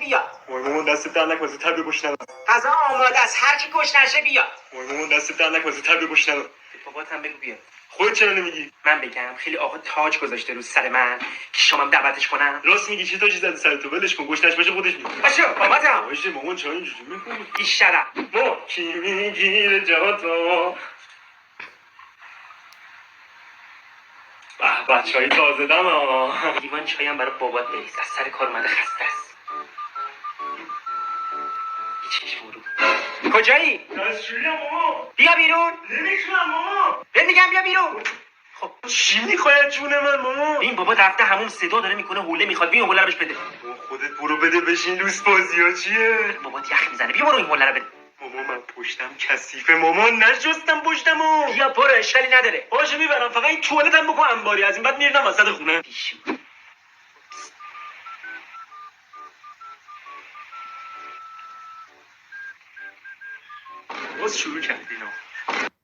بیا. وای مامان دست در نکن تر بگوشنم. غذا آماده است، هر کی گشنشه بیا. وای مامان دست در نکن تر بگوشنم. بابات هم بگو بیا. خودت چرا نمیگی؟ من بگم خیلی آقا تاج گذاشته رو سر من که شامم دعوتش کنم. راست میگی چه تاجی زده سر تو ولش کن گشنش باشه خودش میگه. باشه باباتم. باشه مامان چرا اینجوری میکنی؟ بیشترم. مامان کی میگیره جاتو؟ بچه‌های تازه دم ها. لیوان چایم برای بابات بریز، از سر کار اومده خسته است. چشم رو. کجایی؟ دستشویی مامان. بیا بیرون. نمیتونم مامان. بهت میگم بیا بیرون. خب چی میخواد جون من مامان؟ این بابا رفته همون صدا داره میکنه، حوله میخواد. بیا حوله رو بهش بده. خودت برو بده بشین لوس بازی‌ها چیه؟ بابات یخ میزنه. بیا برو این حوله رو بده. مامان من پشتم کثیفه مامان نشستم پشتمو. بیا برو اشکالی نداره. باشه میبرم فقط این توالتم بکن انباری از این بعد میرم وسط خونه. بیشو. باز شروع کردی اینا.